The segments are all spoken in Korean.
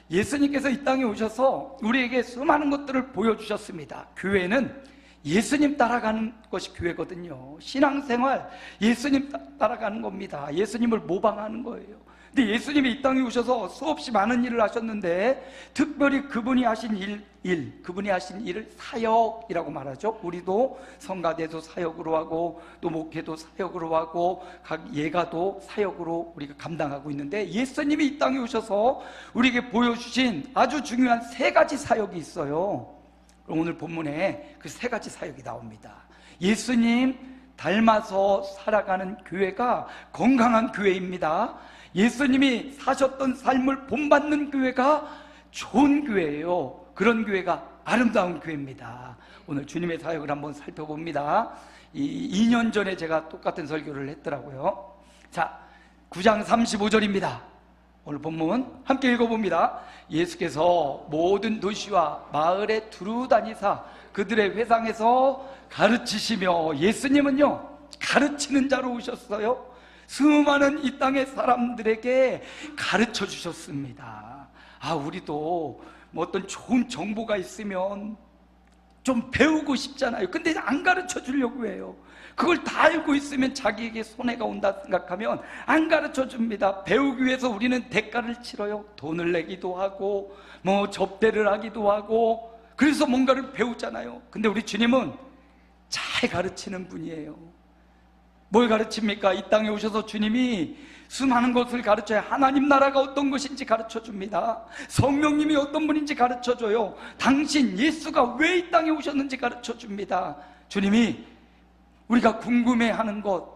예수님께서 이 땅에 오셔서 우리에게 수많은 것들을 보여주셨습니다. 교회는 예수님 따라가는 것이 교회거든요. 신앙생활, 예수님 따라가는 겁니다. 예수님을 모방하는 거예요. 근데 예수님이 이 땅에 오셔서 수없이 많은 일을 하셨는데, 특별히 그분이 하신 그분이 하신 일을 사역이라고 말하죠. 우리도 성가대도 사역으로 하고, 또 목회도 사역으로 하고, 각 예가도 사역으로 우리가 감당하고 있는데, 예수님이 이 땅에 오셔서 우리에게 보여주신 아주 중요한 세 가지 사역이 있어요. 오늘 본문에 그 세 가지 사역이 나옵니다. 예수님 닮아서 살아가는 교회가 건강한 교회입니다. 예수님이 사셨던 삶을 본받는 교회가 좋은 교회예요. 그런 교회가 아름다운 교회입니다. 오늘 주님의 사역을 한번 살펴봅니다. 2년 전에 제가 똑같은 설교를 했더라고요. 자, 9장 35절입니다. 오늘 본문 함께 읽어봅니다. 예수께서 모든 도시와 마을에 두루 다니사 그들의 회당에서 가르치시며, 예수님은요 가르치는 자로 오셨어요. 수많은 이 땅의 사람들에게 가르쳐 주셨습니다. 우리도 뭐 어떤 좋은 정보가 있으면 좀 배우고 싶잖아요. 근데 안 가르쳐 주려고 해요. 그걸 다 알고 있으면 자기에게 손해가 온다 생각하면 안 가르쳐 줍니다. 배우기 위해서 우리는 대가를 치러요. 돈을 내기도 하고, 뭐 접대를 하기도 하고, 그래서 뭔가를 배우잖아요. 근데 우리 주님은 잘 가르치는 분이에요. 뭘 가르칩니까? 이 땅에 오셔서 주님이 수많은 것을 가르쳐요. 하나님 나라가 어떤 것인지 가르쳐 줍니다. 성령님이 어떤 분인지 가르쳐 줘요. 당신 예수가 왜 이 땅에 오셨는지 가르쳐 줍니다. 주님이 우리가 궁금해하는 것,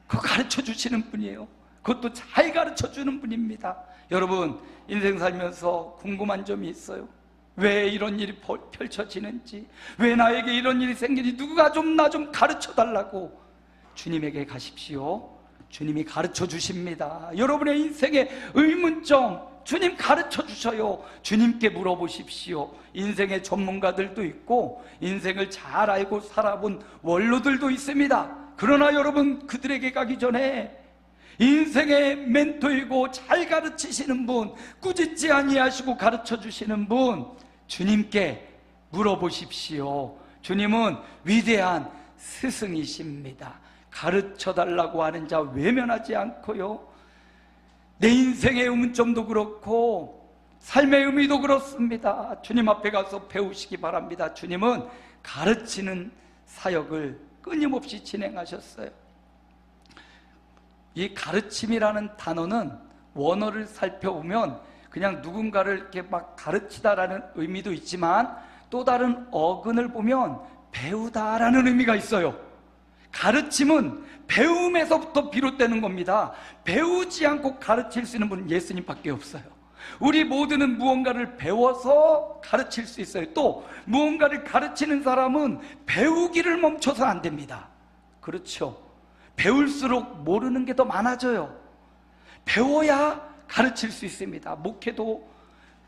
그거 가르쳐 주시는 분이에요. 그것도 잘 가르쳐 주는 분입니다. 여러분, 인생 살면서 궁금한 점이 있어요. 왜 이런 일이 펼쳐지는지, 왜 나에게 이런 일이 생기는지, 누가 좀 나 좀 가르쳐 달라고 주님에게 가십시오. 주님이 가르쳐 주십니다. 여러분의 인생의 의문점, 주님 가르쳐 주셔요. 주님께 물어보십시오. 인생의 전문가들도 있고, 인생을 잘 알고 살아본 원로들도 있습니다. 그러나 여러분, 그들에게 가기 전에 인생의 멘토이고 잘 가르치시는 분, 꾸짖지 아니하시고 가르쳐 주시는 분, 주님께 물어보십시오. 주님은 위대한 스승이십니다. 가르쳐 달라고 하는 자 외면하지 않고요, 내 인생의 의문점도 그렇고 삶의 의미도 그렇습니다. 주님 앞에 가서 배우시기 바랍니다. 주님은 가르치는 사역을 끊임없이 진행하셨어요. 이 가르침이라는 단어는 원어를 살펴보면 그냥 누군가를 이렇게 막 가르치다라는 의미도 있지만, 또 다른 어근을 보면 배우다라는 의미가 있어요. 가르침은 배움에서부터 비롯되는 겁니다. 배우지 않고 가르칠 수 있는 분은 예수님밖에 없어요. 우리 모두는 무언가를 배워서 가르칠 수 있어요. 또 무언가를 가르치는 사람은 배우기를 멈춰서 안 됩니다. 그렇죠? 배울수록 모르는 게 더 많아져요. 배워야 가르칠 수 있습니다. 목회도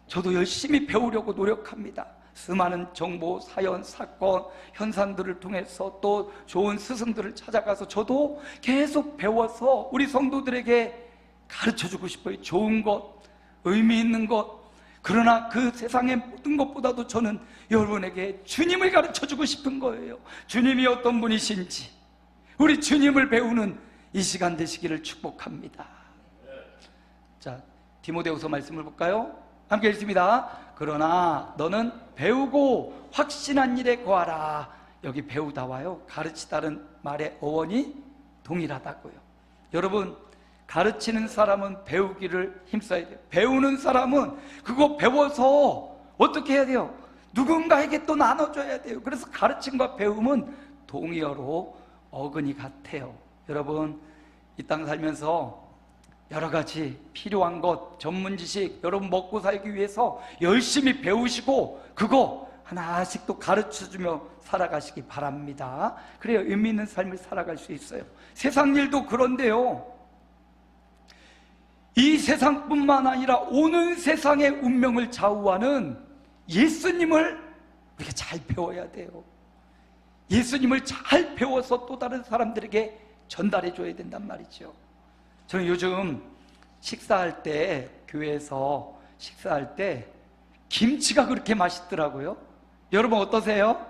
저도 열심히 배우려고 노력합니다. 수많은 정보, 사연, 사건, 현상들을 통해서 또 좋은 스승들을 찾아가서 저도 계속 배워서 우리 성도들에게 가르쳐주고 싶어요. 좋은 것, 의미 있는 것. 그러나 그 세상의 모든 것보다도 저는 여러분에게 주님을 가르쳐주고 싶은 거예요. 주님이 어떤 분이신지 우리 주님을 배우는 이 시간 되시기를 축복합니다. 자, 디모데후서 말씀을 볼까요? 함께 읽습니다. 그러나 너는 배우고 확신한 일에 거하라. 여기 배우다와요, 가르치다는 말의 어원이 동일하다고요. 여러분, 가르치는 사람은 배우기를 힘써야 돼요. 배우는 사람은 그거 배워서 어떻게 해야 돼요? 누군가에게 또 나눠줘야 돼요. 그래서 가르침과 배움은 동의어로 어근이 같아요. 여러분, 이 땅 살면서 여러 가지 필요한 것, 전문 지식, 여러분 먹고 살기 위해서 열심히 배우시고 그거 하나씩 또 가르쳐주며 살아가시기 바랍니다. 그래야 의미 있는 삶을 살아갈 수 있어요. 세상 일도 그런데요, 이 세상뿐만 아니라 오는 세상의 운명을 좌우하는 예수님을 우리가 잘 배워야 돼요. 예수님을 잘 배워서 또 다른 사람들에게 전달해 줘야 된단 말이죠. 저는 요즘 식사할 때 교회에서 식사할 때 김치가 그렇게 맛있더라고요. 여러분 어떠세요?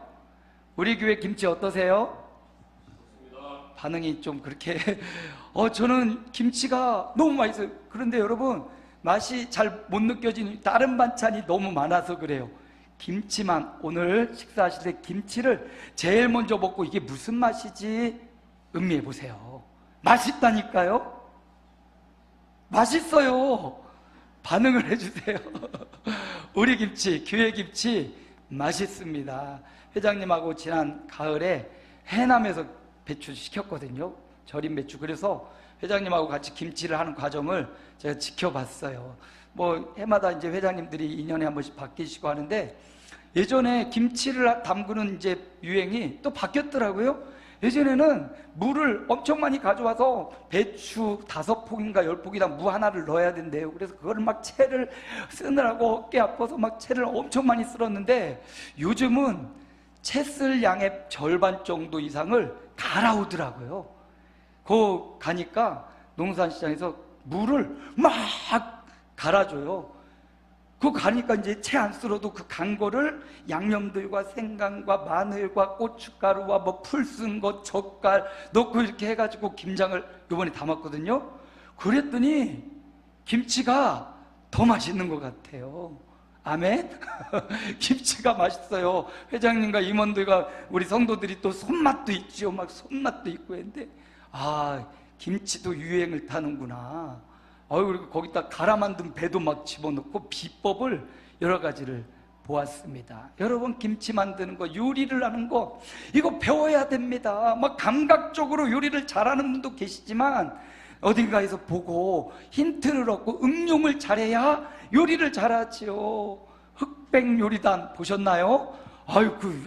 우리 교회 김치 어떠세요? 반응이 좀 그렇게 저는 김치가 너무 맛있어요. 그런데 여러분 맛이 잘 못 느껴지는 다른 반찬이 너무 많아서 그래요. 김치만, 오늘 식사하실 때 김치를 제일 먼저 먹고 이게 무슨 맛이지 음미해 보세요. 맛있다니까요. 맛있어요. 반응을 해주세요. 우리 김치, 교회 김치 맛있습니다. 회장님하고 지난 가을에 해남에서 배추 시켰거든요. 절임 배추. 그래서 회장님하고 같이 김치를 하는 과정을 제가 지켜봤어요. 뭐 해마다 이제 회장님들이 2년에 한 번씩 바뀌시고 하는데, 예전에 김치를 담그는 이제 유행이 또 바뀌었더라고요. 예전에는 물을 엄청 많이 가져와서 배추 5폭인가 10폭이나 무 하나를 넣어야 된대요. 그래서 그거를 막 채를 쓰느라고 어깨 아파서 막 채를 엄청 많이 쓸었는데, 요즘은 채 쓸 양의 절반 정도 이상을 갈아오더라고요. 그 가니까 농산시장에서 물을 막 갈아줘요. 그 가니까 이제 채 안 쓸어도 그 간 거를 양념들과 생강과 마늘과 고춧가루와 뭐 풀 쓴 거, 젓갈 넣고 이렇게 해가지고 김장을 이번에 담았거든요. 그랬더니 김치가 더 맛있는 것 같아요. 아멘? 김치가 맛있어요. 회장님과 임원들과 우리 성도들이 또 손맛도 있죠. 막 손맛도 있고 했는데, 김치도 유행을 타는구나. 그리고 거기다 갈아 만든 배도 막 집어넣고 비법을 여러 가지를 보았습니다. 여러분, 김치 만드는 거, 요리를 하는 거, 이거 배워야 됩니다. 막 감각적으로 요리를 잘하는 분도 계시지만 어딘가에서 보고 힌트를 얻고 응용을 잘해야 요리를 잘하지요. 흑백 요리단 보셨나요?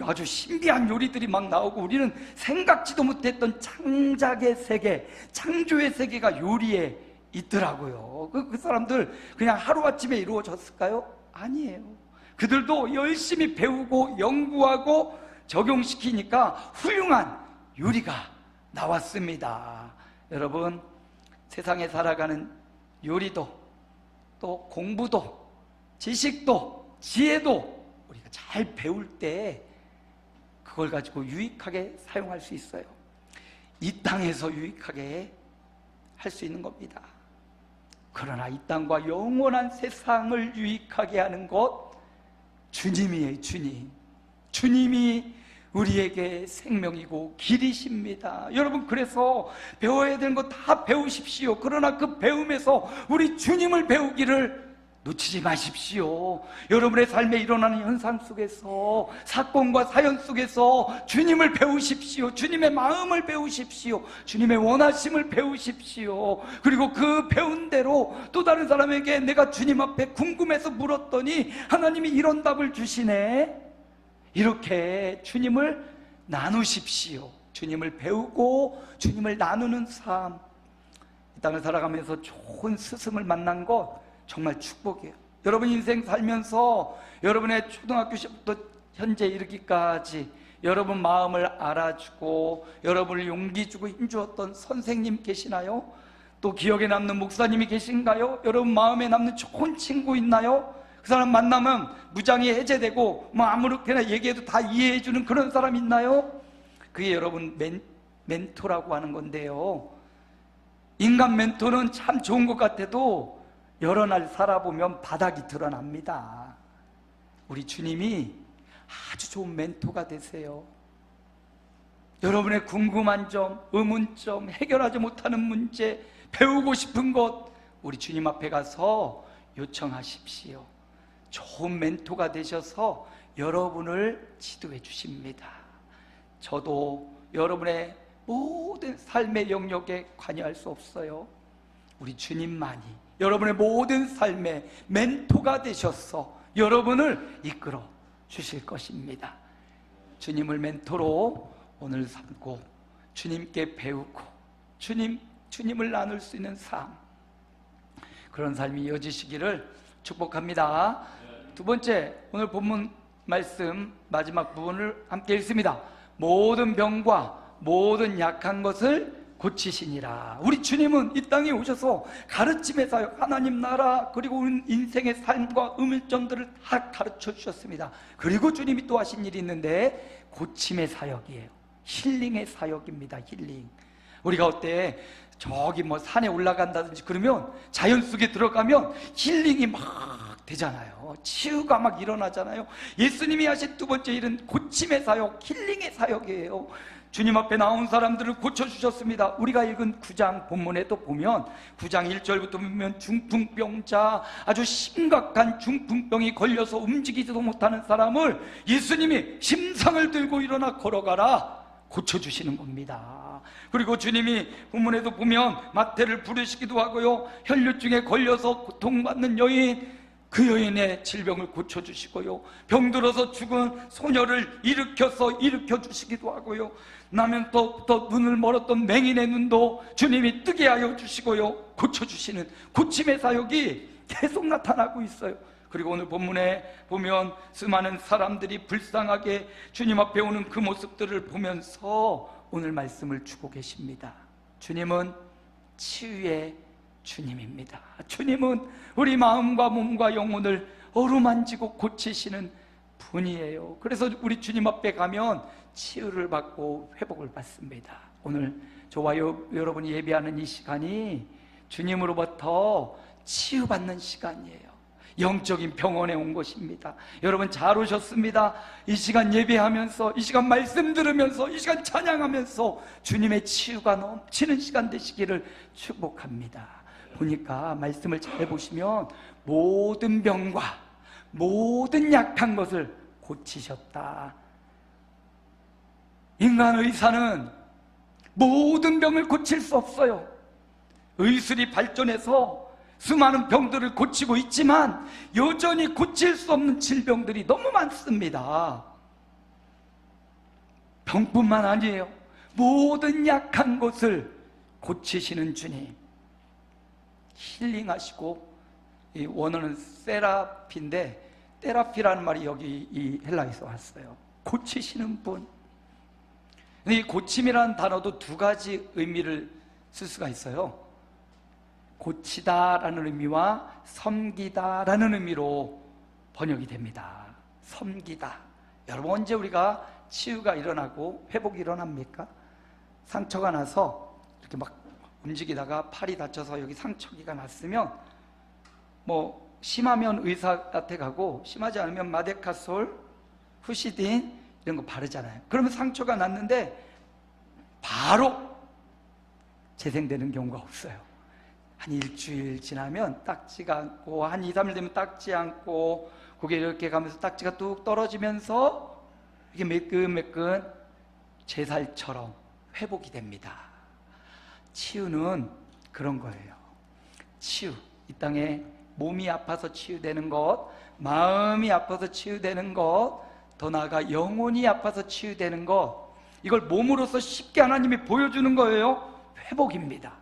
아주 신비한 요리들이 막 나오고, 우리는 생각지도 못했던 창작의 세계, 창조의 세계가 요리에 있더라고요. 그 사람들 그냥 하루아침에 이루어졌을까요? 아니에요. 그들도 열심히 배우고 연구하고 적용시키니까 훌륭한 요리가 나왔습니다. 여러분, 세상에 살아가는 요리도, 또 공부도, 지식도, 지혜도 우리가 잘 배울 때 그걸 가지고 유익하게 사용할 수 있어요. 이 땅에서 유익하게 할 수 있는 겁니다. 그러나 이 땅과 영원한 세상을 유익하게 하는 것, 주님이에요. 주님이 우리에게 생명이고 길이십니다. 여러분, 그래서 배워야 되는 거 다 배우십시오. 그러나 그 배움에서 우리 주님을 배우기를 놓치지 마십시오. 여러분의 삶에 일어나는 현상 속에서, 사건과 사연 속에서 주님을 배우십시오. 주님의 마음을 배우십시오. 주님의 원하심을 배우십시오. 그리고 그 배운 대로 또 다른 사람에게 내가 주님 앞에 궁금해서 물었더니 하나님이 이런 답을 주시네, 이렇게 주님을 나누십시오. 주님을 배우고 주님을 나누는 삶. 이 땅을 살아가면서 좋은 스승을 만난 것 정말 축복이에요. 여러분 인생 살면서 여러분의 초등학교 시부터 현재 이르기까지 여러분 마음을 알아주고 여러분을 용기 주고 힘주었던 선생님 계시나요? 또 기억에 남는 목사님이 계신가요? 여러분 마음에 남는 좋은 친구 있나요? 그 사람 만나면 무장이 해제되고 뭐 아무렇게나 얘기해도 다 이해해주는 그런 사람 있나요? 그게 여러분 멘토라고 하는 건데요, 인간 멘토는 참 좋은 것 같아도 여러 날 살아보면 바닥이 드러납니다. 우리 주님이 아주 좋은 멘토가 되세요. 여러분의 궁금한 점, 의문점, 해결하지 못하는 문제, 배우고 싶은 것, 우리 주님 앞에 가서 요청하십시오. 좋은 멘토가 되셔서 여러분을 지도해 주십니다. 저도 여러분의 모든 삶의 영역에 관여할 수 없어요. 우리 주님만이 여러분의 모든 삶의 멘토가 되셔서 여러분을 이끌어 주실 것입니다. 주님을 멘토로 오늘 삼고 주님께 배우고 주님을 나눌 수 있는 삶, 그런 삶이 이어지시기를 축복합니다. 두 번째, 오늘 본문 말씀 마지막 부분을 함께 읽습니다. 모든 병과 모든 약한 것을 고치시니라. 우리 주님은 이 땅에 오셔서 가르침의 사역, 하나님 나라, 그리고 우리 인생의 삶과 의문점들을 다 가르쳐 주셨습니다. 그리고 주님이 또 하신 일이 있는데 고침의 사역이에요. 힐링의 사역입니다. 힐링. 우리가 어때 저기 뭐 산에 올라간다든지 그러면 자연 속에 들어가면 힐링이 막 되잖아요. 치유가 막 일어나잖아요. 예수님이 하신 두 번째 일은 고침의 사역, 힐링의 사역이에요. 주님 앞에 나온 사람들을 고쳐주셨습니다. 우리가 읽은 9장 본문에도 보면 9장 1절부터 보면 중풍병자, 아주 심각한 중풍병이 걸려서 움직이지도 못하는 사람을 예수님이 심상을 들고 일어나 걸어가라 고쳐주시는 겁니다. 그리고 주님이 본문에도 보면 마태를 부르시기도 하고요, 혈류증에 걸려서 고통받는 여인, 그 여인의 질병을 고쳐주시고요, 병들어서 죽은 소녀를 일으켜 주시기도 하고요, 나면 또 눈을 멀었던 맹인의 눈도 주님이 뜨게 하여 주시고요, 고쳐주시는 고침의 사역이 계속 나타나고 있어요. 그리고 오늘 본문에 보면 수많은 사람들이 불쌍하게 주님 앞에 오는 그 모습들을 보면서 오늘 말씀을 주고 계십니다. 주님은 치유의 주님입니다. 주님은 우리 마음과 몸과 영혼을 어루만지고 고치시는 분이에요. 그래서 우리 주님 앞에 가면 치유를 받고 회복을 받습니다. 오늘 저와 여러분이 예배하는 이 시간이 주님으로부터 치유받는 시간이에요. 영적인 병원에 온 것입니다. 여러분 잘 오셨습니다. 이 시간 예배하면서, 이 시간 말씀 들으면서, 이 시간 찬양하면서 주님의 치유가 넘치는 시간 되시기를 축복합니다. 보니까 말씀을 잘 보시면 모든 병과 모든 약한 것을 고치셨다. 인간 의사는 모든 병을 고칠 수 없어요. 의술이 발전해서 수많은 병들을 고치고 있지만 여전히 고칠 수 없는 질병들이 너무 많습니다. 병뿐만 아니에요. 모든 약한 것을 고치시는 주님, 힐링하시고, 이 원어는 세라피인데 테라피라는 말이 여기 이 헬라에서 왔어요. 고치시는 분. 이 고침이라는 단어도 두 가지 의미를 쓸 수가 있어요. 고치다라는 의미와 섬기다라는 의미로 번역이 됩니다. 섬기다. 여러분, 언제 우리가 치유가 일어나고 회복이 일어납니까? 상처가 나서 이렇게 막 움직이다가 팔이 다쳐서 여기 상처기가 났으면 뭐 심하면 의사한테 가고 심하지 않으면 마데카솔, 후시딘 이런 거 바르잖아요. 그러면 상처가 났는데 바로 재생되는 경우가 없어요. 한 일주일 지나면 딱지가 않고, 한 2, 3일 되면 딱지 않고, 그게 이렇게 가면서 딱지가 뚝 떨어지면서 이게 매끈매끈 제살처럼 회복이 됩니다. 치유는 그런 거예요. 치유, 이 땅에 몸이 아파서 치유되는 것, 마음이 아파서 치유되는 것, 더 나아가 영혼이 아파서 치유되는 것, 이걸 몸으로서 쉽게 하나님이 보여주는 거예요. 회복입니다.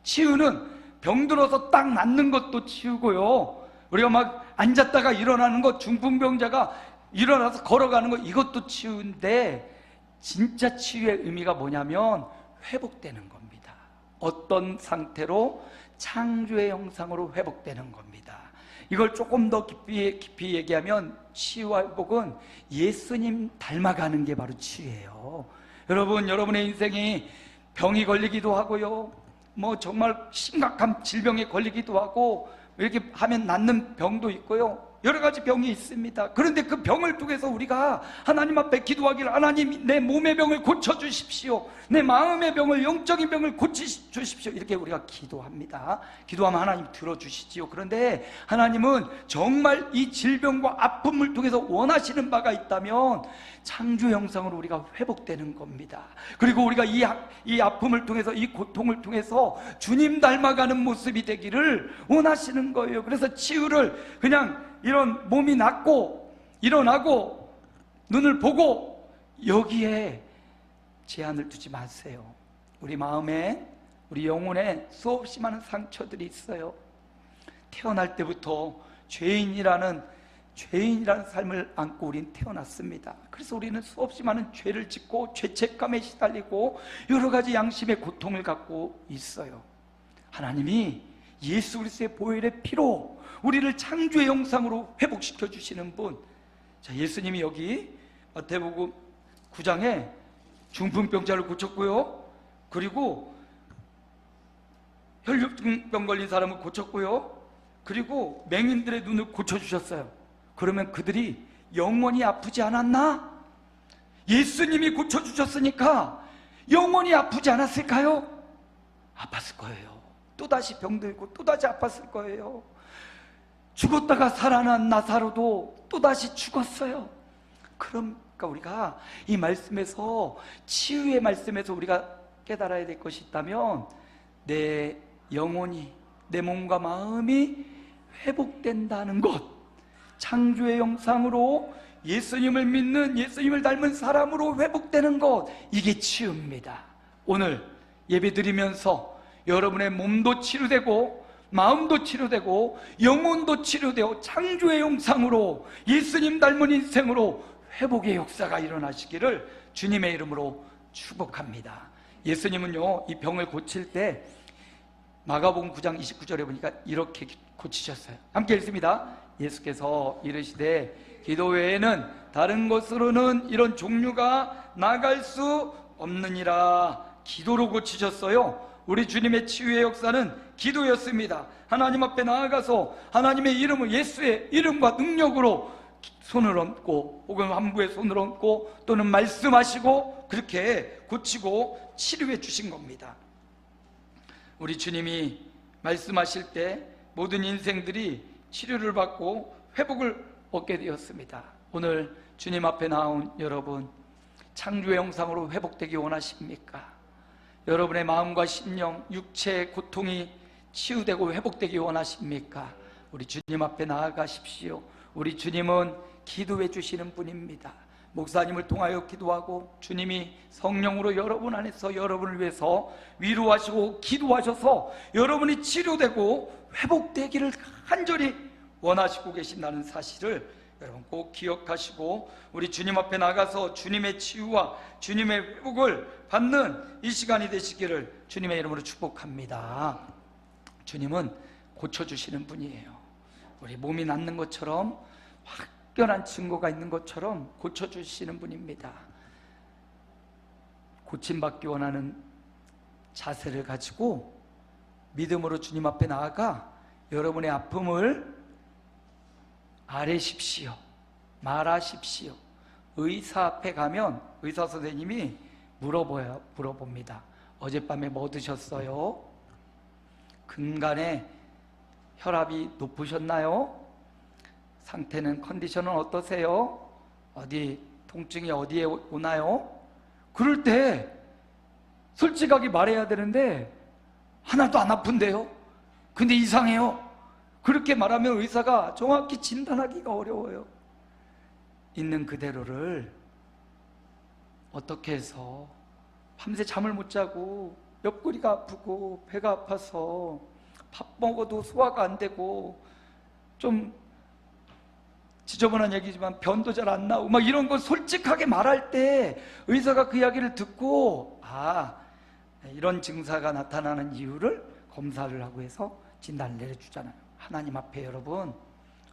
치유는 병들어서 딱 낫는 것도 치유고요, 우리가 막 앉았다가 일어나는 것, 중풍병자가 일어나서 걸어가는 것, 이것도 치유인데 진짜 치유의 의미가 뭐냐면 회복되는 겁니다. 어떤 상태로? 창조의 형상으로 회복되는 겁니다. 이걸 조금 더 깊이 얘기하면 치유와 회복은 예수님 닮아가는 게 바로 치유예요. 여러분, 여러분의 인생이 병이 걸리기도 하고요, 뭐 정말 심각한 질병에 걸리기도 하고, 이렇게 하면 낫는 병도 있고요, 여러 가지 병이 있습니다. 그런데 그 병을 통해서 우리가 하나님 앞에 기도하기를, 하나님 내 몸의 병을 고쳐주십시오, 내 마음의 병을, 영적인 병을 고쳐주십시오, 이렇게 우리가 기도합니다. 기도하면 하나님 들어주시지요. 그런데 하나님은 정말 이 질병과 아픔을 통해서 원하시는 바가 있다면 창조 형상으로 우리가 회복되는 겁니다. 그리고 우리가 이 아픔을 통해서, 이 고통을 통해서 주님 닮아가는 모습이 되기를 원하시는 거예요. 그래서 치유를 그냥 이런 몸이 낫고 일어나고 눈을 보고 여기에 제한을 두지 마세요. 우리 마음에, 우리 영혼에 수없이 많은 상처들이 있어요. 태어날 때부터 죄인이라는 죄인이라는 삶을 안고 우린 태어났습니다. 그래서 우리는 수없이 많은 죄를 짓고 죄책감에 시달리고 여러 가지 양심의 고통을 갖고 있어요. 하나님이 예수 그리스도의 보혈의 피로 우리를 창조의 형상으로 회복시켜 주시는 분. 자, 예수님이 여기 마태복음 9장에 중풍병자를 고쳤고요, 그리고 혈류증병 걸린 사람을 고쳤고요, 그리고 맹인들의 눈을 고쳐주셨어요. 그러면 그들이 영원히 아프지 않았나? 예수님이 고쳐주셨으니까 영원히 아프지 않았을까요? 아팠을 거예요. 또다시 병들고 또다시 아팠을 거예요. 죽었다가 살아난 나사로도 또다시 죽었어요. 그러니까 우리가 이 말씀에서, 치유의 말씀에서 우리가 깨달아야 될 것이 있다면, 내 영혼이, 내 몸과 마음이 회복된다는 것, 창조의 형상으로 예수님을 믿는, 예수님을 닮은 사람으로 회복되는 것, 이게 치유입니다. 오늘 예배 드리면서 여러분의 몸도 치유되고 마음도 치유되고 영혼도 치유되고 창조의 형상으로 예수님 닮은 인생으로 회복의 역사가 일어나시기를 주님의 이름으로 축복합니다. 예수님은요, 이 병을 고칠 때 마가복음 9장 29절에 보니까 이렇게 고치셨어요. 함께 읽습니다. 예수께서 이르시되 기도 외에는 다른 것으로는 이런 종류가 나갈 수 없느니라. 기도로 고치셨어요. 우리 주님의 치유의 역사는 기도였습니다. 하나님 앞에 나아가서 하나님의 이름을, 예수의 이름과 능력으로 손을 얹고 혹은 환부에 손을 얹고 또는 말씀하시고 그렇게 고치고 치료해 주신 겁니다. 우리 주님이 말씀하실 때 모든 인생들이 치료를 받고 회복을 얻게 되었습니다. 오늘 주님 앞에 나온 여러분, 창조의 형상으로 회복되기 원하십니까? 여러분의 마음과 심령, 육체의 고통이 치유되고 회복되기 원하십니까? 우리 주님 앞에 나아가십시오. 우리 주님은 기도해 주시는 분입니다. 목사님을 통하여 기도하고 주님이 성령으로 여러분 안에서 여러분을 위해서 위로하시고 기도하셔서 여러분이 치료되고 회복되기를 간절히 원하시고 계신다는 사실을 여러분 꼭 기억하시고, 우리 주님 앞에 나가서 주님의 치유와 주님의 회복을 받는 이 시간이 되시기를 주님의 이름으로 축복합니다. 주님은 고쳐주시는 분이에요. 우리 몸이 낫는 것처럼, 확연한 증거가 있는 것처럼 고쳐주시는 분입니다. 고침받기 원하는 자세를 가지고 믿음으로 주님 앞에 나아가 여러분의 아픔을 아뢰십시오. 말하십시오. 의사 앞에 가면 의사 선생님이 물어봅니다. 어젯밤에 뭐 드셨어요? 근간에 혈압이 높으셨나요? 상태는, 컨디션은 어떠세요? 어디 통증이 어디에 오나요? 그럴 때 솔직하게 말해야 되는데 하나도 안 아픈데요? 근데 이상해요. 그렇게 말하면 의사가 정확히 진단하기가 어려워요. 있는 그대로를 어떻게 해서 밤새 잠을 못 자고 옆구리가 아프고 배가 아파서 밥 먹어도 소화가 안 되고 좀 지저분한 얘기지만 변도 잘 안 나오고 막 이런 거 솔직하게 말할 때 의사가 그 이야기를 듣고, 이런 증사가 나타나는 이유를 검사를 하고 해서 진단을 내려주잖아요. 하나님 앞에 여러분,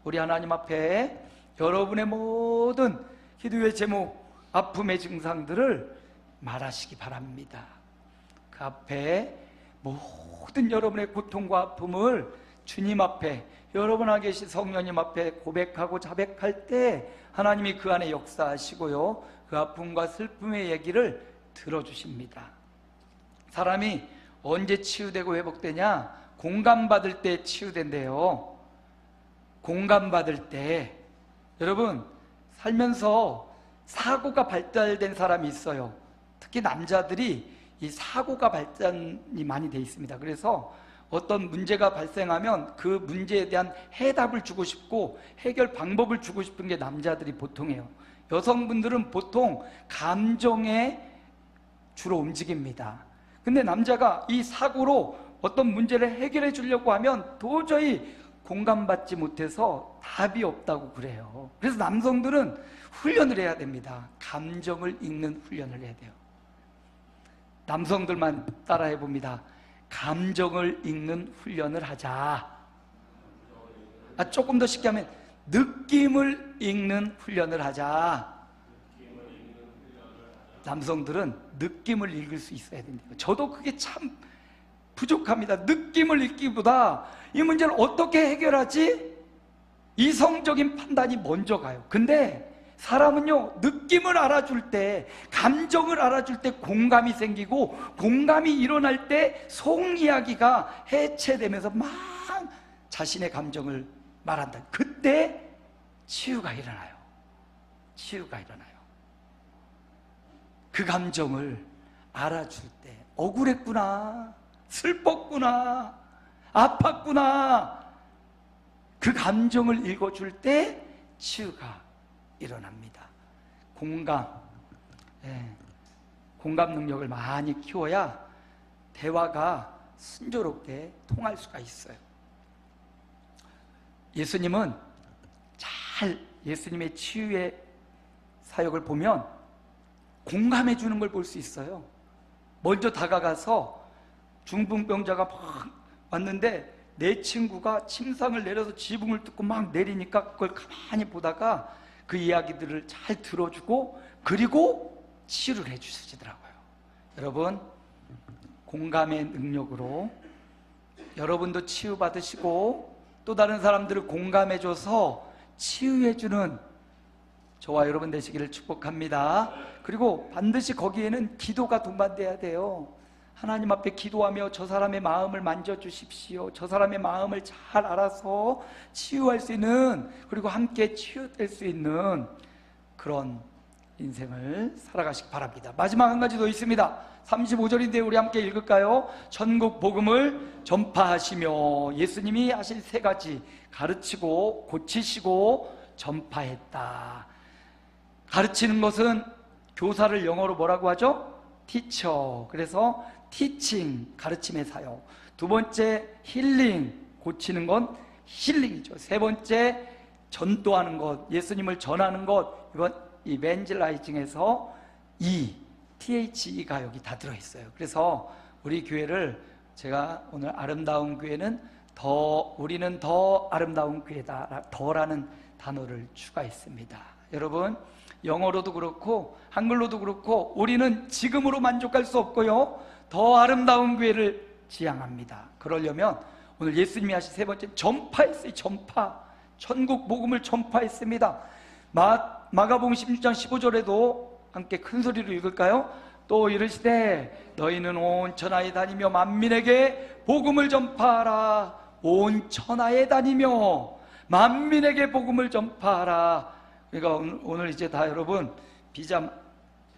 우리 하나님 앞에 여러분의 모든 기도의 제목, 아픔의 증상들을 말하시기 바랍니다. 그 앞에 모든 여러분의 고통과 아픔을 주님 앞에, 여러분 안에 계신 성령님 앞에 고백하고 자백할 때 하나님이 그 안에 역사하시고요, 그 아픔과 슬픔의 얘기를 들어주십니다. 사람이 언제 치유되고 회복되냐? 공감받을 때 치유된대요. 공감받을 때. 여러분, 살면서 사고가 발달된 사람이 있어요. 특히 남자들이 이 사고가 발달이 많이 돼 있습니다. 그래서 어떤 문제가 발생하면 그 문제에 대한 해답을 주고 싶고 해결 방법을 주고 싶은 게 남자들이 보통이에요. 여성분들은 보통 감정에 주로 움직입니다. 근데 남자가 이 사고로 어떤 문제를 해결해 주려고 하면 도저히 공감받지 못해서 답이 없다고 그래요. 그래서 남성들은 훈련을 해야 됩니다. 감정을 읽는 훈련을 해야 돼요. 남성들만 따라해 봅니다. 감정을 읽는 훈련을 하자. 조금 더 쉽게 하면 느낌을 읽는 훈련을 하자. 남성들은 느낌을 읽을 수 있어야 된대요. 저도 그게 참 부족합니다. 느낌을 읽기보다 이 문제를 어떻게 해결하지? 이성적인 판단이 먼저 가요. 근데 사람은요, 느낌을 알아줄 때, 감정을 알아줄 때 공감이 생기고, 공감이 일어날 때 속 이야기가 해체되면서 막 자신의 감정을 말한다. 그때 치유가 일어나요. 치유가 일어나요. 그 감정을 알아줄 때, 억울했구나, 슬펐구나, 아팠구나, 그 감정을 읽어줄 때 치유가 일어납니다. 공감 능력을 많이 키워야 대화가 순조롭게 통할 수가 있어요. 예수님은 예수님의 치유의 사역을 보면 공감해 주는 걸 볼 수 있어요. 먼저 다가가서 중풍병자가 막 왔는데 내 친구가 침상을 내려서 지붕을 뜯고 막 내리니까 그걸 가만히 보다가 그 이야기들을 잘 들어주고 그리고 치유를 해주시더라고요. 여러분, 공감의 능력으로 여러분도 치유받으시고 또 다른 사람들을 공감해줘서 치유해주는 저와 여러분 되시기를 축복합니다. 그리고 반드시 거기에는 기도가 동반돼야 돼요. 하나님 앞에 기도하며 저 사람의 마음을 만져주십시오. 저 사람의 마음을 잘 알아서 치유할 수 있는, 그리고 함께 치유될 수 있는 그런 인생을 살아가시기 바랍니다. 마지막 한 가지 더 있습니다. 35절인데 우리 함께 읽을까요? 전국 복음을 전파하시며. 예수님이 하실 세 가지: 가르치고 고치시고 전파했다. 가르치는 것은 교사를 영어로 뭐라고 하죠? 티처. 그래서 티칭, 가르침의 사역. 두 번째, 힐링, 고치는 건 힐링이죠. 세 번째, 전도하는 것, 예수님을 전하는 것. 이건 이벤젤라이징에서 THE가 여기 다 들어있어요. 그래서 우리 교회를 제가 오늘 아름다운 교회는 우리는 더 아름다운 교회다, 더라는 단어를 추가했습니다. 여러분, 영어로도 그렇고 한글로도 그렇고 우리는 지금으로 만족할 수 없고요, 더 아름다운 교회를 지향합니다. 그러려면 오늘 예수님이 하신 세 번째, 전파했어요. 전파. 천국 복음을 전파했습니다. 마가복음 16장 15절에도 함께 큰 소리로 읽을까요? 또 이르시되 너희는 온 천하에 다니며 만민에게 복음을 전파하라. 온 천하에 다니며 만민에게 복음을 전파하라. 그러니까 오늘 이제 다 여러분 비자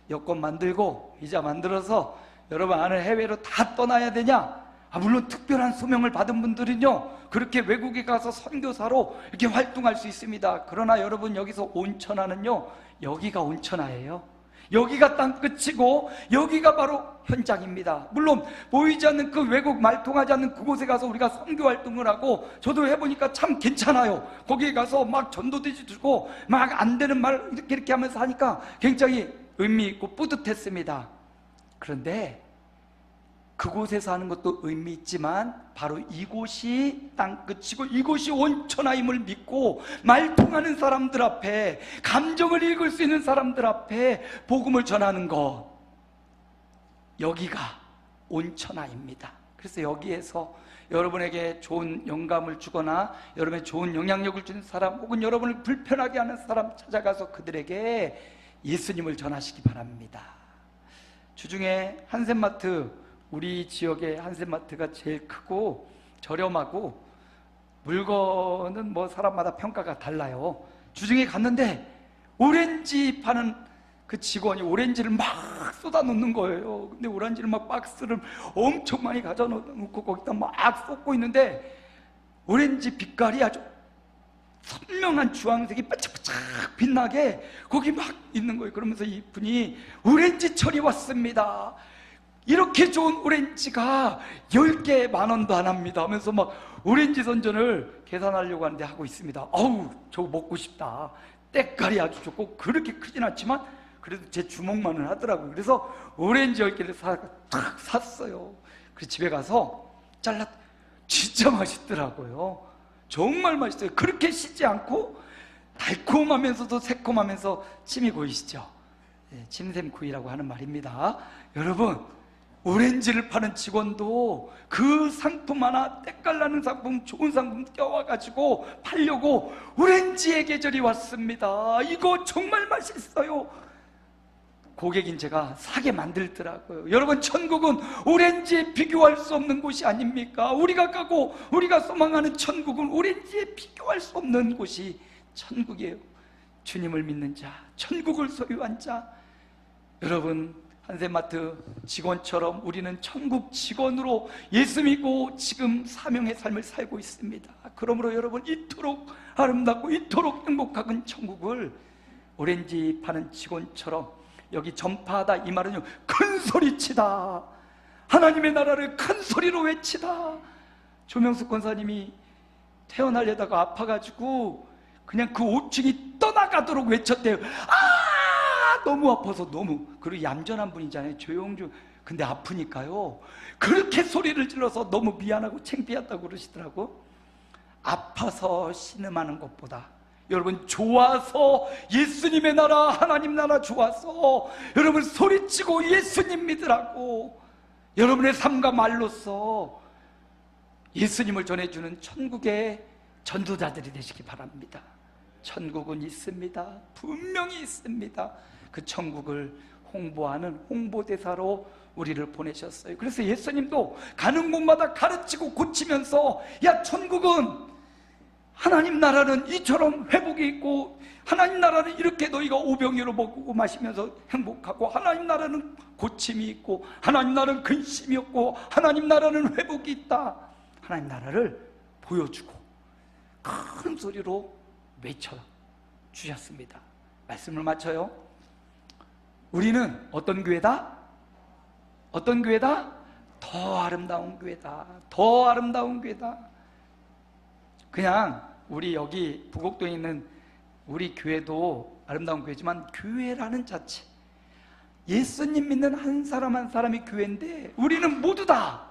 여권 만들고 비자 만들어서 여러분 아는 해외로 다 떠나야 되냐? 물론 특별한 소명을 받은 분들은요 그렇게 외국에 가서 선교사로 이렇게 활동할 수 있습니다. 그러나 여러분, 여기서 온천하는요, 여기가 온천하예요. 여기가 땅끝이고 여기가 바로 현장입니다. 물론 보이지 않는 그 외국, 말 통하지 않는 그곳에 가서 우리가 선교 활동을 하고 저도 해보니까 참 괜찮아요. 거기에 가서 막 전도돼지 주고 막 안 되는 말 이렇게 하면서 하니까 굉장히 의미 있고 뿌듯했습니다. 그런데 그곳에서 하는 것도 의미 있지만 바로 이곳이 땅끝이고 이곳이 온천하임을 믿고 말 통하는 사람들 앞에, 감정을 읽을 수 있는 사람들 앞에 복음을 전하는 것, 여기가 온천하입니다. 그래서 여기에서 여러분에게 좋은 영감을 주거나 여러분에게 좋은 영향력을 주는 사람, 혹은 여러분을 불편하게 하는 사람 찾아가서 그들에게 예수님을 전하시기 바랍니다. 주중에 한센마트, 우리 지역의 한센마트가 제일 크고 저렴하고 물건은 뭐 사람마다 평가가 달라요. 주중에 갔는데 오렌지 파는 그 직원이 오렌지를 막 쏟아 놓는 거예요. 근데 오렌지를 막 박스를 엄청 많이 가져 놓고 거기다 막 쏟고 있는데 오렌지 빛깔이 아주 선명한 주황색이 반짝반짝 빛나게 거기 막 있는 거예요. 그러면서 이분이 오렌지철이 왔습니다. 이렇게 좋은 오렌지가 10개 10,000원도 안 합니다 하면서 막 오렌지 선전을 계산하려고 하는데 하고 있습니다. 어우, 저거 먹고 싶다. 때깔이 아주 좋고 그렇게 크진 않지만 그래도 제 주먹만은 하더라고요. 그래서 오렌지 10개를 탁 샀어요. 그래서 집에 가서 진짜 맛있더라고요. 정말 맛있어요. 그렇게 시지 않고 달콤하면서도 새콤하면서 침이 고이시죠? 침샘구이라고 하는 말입니다. 여러분, 오렌지를 파는 직원도 그 상품 하나, 때깔나는 상품, 좋은 상품 껴와가지고 팔려고 오렌지의 계절이 왔습니다. 이거 정말 맛있어요. 고객인 제가 사게 만들더라고요. 여러분, 천국은 오렌지에 비교할 수 없는 곳이 아닙니까? 우리가 가고 우리가 소망하는 천국은 오렌지에 비교할 수 없는 곳이 천국이에요. 주님을 믿는 자, 천국을 소유한 자. 여러분, 한센마트 직원처럼 우리는 천국 직원으로 예수 믿고 지금 사명의 삶을 살고 있습니다. 그러므로 여러분, 이토록 아름답고 이토록 행복한 천국을 오렌지 파는 직원처럼 여기 전파하다, 이 말은요, 큰 소리치다, 하나님의 나라를 큰 소리로 외치다. 조명숙 권사님이 태어나려다가 아파가지고 그냥 그 5층이 떠나가도록 외쳤대요. 너무 아파서. 너무, 그리고 얌전한 분이잖아요, 조용조. 근데 아프니까요 그렇게 소리를 질러서 너무 미안하고 창피하다고 그러시더라고. 아파서 신음하는 것보다 여러분, 좋아서 예수님의 나라, 하나님 나라 좋아서 여러분 소리치고 예수님 믿으라고 여러분의 삶과 말로써 예수님을 전해주는 천국의 전도자들이 되시기 바랍니다. 천국은 있습니다. 분명히 있습니다. 그 천국을 홍보하는 홍보대사로 우리를 보내셨어요. 그래서 예수님도 가는 곳마다 가르치고 고치면서, 야, 천국은, 하나님 나라는 이처럼 회복이 있고, 하나님 나라는 이렇게 너희가 오병이로 먹고 마시면서 행복하고, 하나님 나라는 고침이 있고, 하나님 나라는 근심이 없고, 하나님 나라는 회복이 있다. 하나님 나라를 보여주고 큰 소리로 외쳐 주셨습니다. 말씀을 마쳐요. 우리는 어떤 교회다? 어떤 교회다? 더 아름다운 교회다. 더 아름다운 교회다. 그냥 우리 여기 부곡동에 있는 우리 교회도 아름다운 교회지만, 교회라는 자체, 예수님 믿는 한 사람 한 사람이 교회인데, 우리는 모두 다,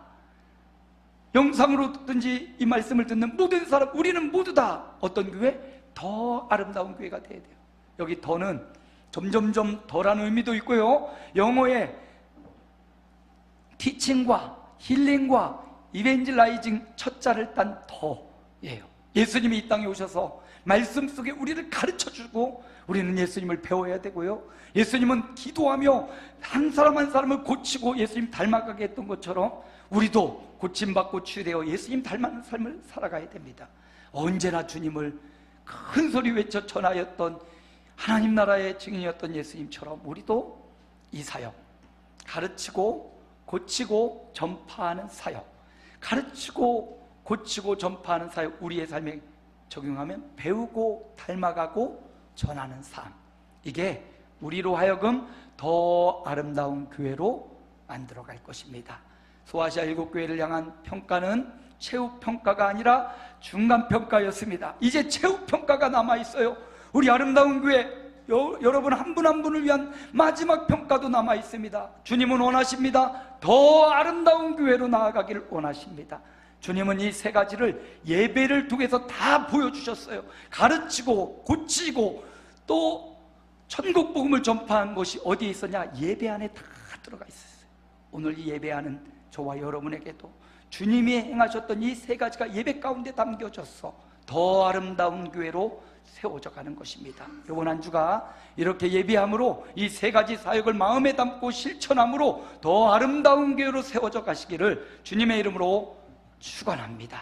영상으로 듣든지 이 말씀을 듣는 모든 사람, 우리는 모두 다 어떤 교회? 더 아름다운 교회가 돼야 돼요. 여기 더는 점점점 더라는 의미도 있고요, 영어에 티칭과 힐링과 이벤젤라이징 첫 자를 딴 더예요. 예수님이 이 땅에 오셔서 말씀 속에 우리를 가르쳐주고, 우리는 예수님을 배워야 되고요, 예수님은 기도하며 한 사람 한 사람을 고치고 예수님 닮아가게 했던 것처럼 우리도 고침받고 치유되어 예수님 닮은 삶을 살아가야 됩니다. 언제나 주님을 큰 소리 외쳐 전하였던, 하나님 나라의 증인이었던 예수님처럼 우리도 이 사역, 가르치고 고치고 전파하는 사역, 가르치고 고치고 전파하는 사역, 우리의 삶에 적용하면 배우고 닮아가고 전하는 삶, 이게 우리로 하여금 더 아름다운 교회로 만들어갈 것입니다. 소아시아 7교회를 향한 평가는 최후평가가 아니라 중간평가였습니다. 이제 최후평가가 남아있어요. 우리 아름다운 교회, 여러분 한 분 한 분을 위한 마지막 평가도 남아있습니다. 주님은 원하십니다. 더 아름다운 교회로 나아가기를 원하십니다. 주님은 이 세 가지를 예배를 통해서 다 보여주셨어요. 가르치고 고치고 또 천국 복음을 전파한 것이 어디에 있었냐? 예배 안에 다 들어가 있었어요. 오늘 이 예배하는 저와 여러분에게도 주님이 행하셨던 이 세 가지가 예배 가운데 담겨져서 더 아름다운 교회로 세워져 가는 것입니다. 이번 한 주가 이렇게 예배함으로 이 세 가지 사역을 마음에 담고 실천함으로 더 아름다운 교회로 세워져 가시기를 주님의 이름으로 축원합니다.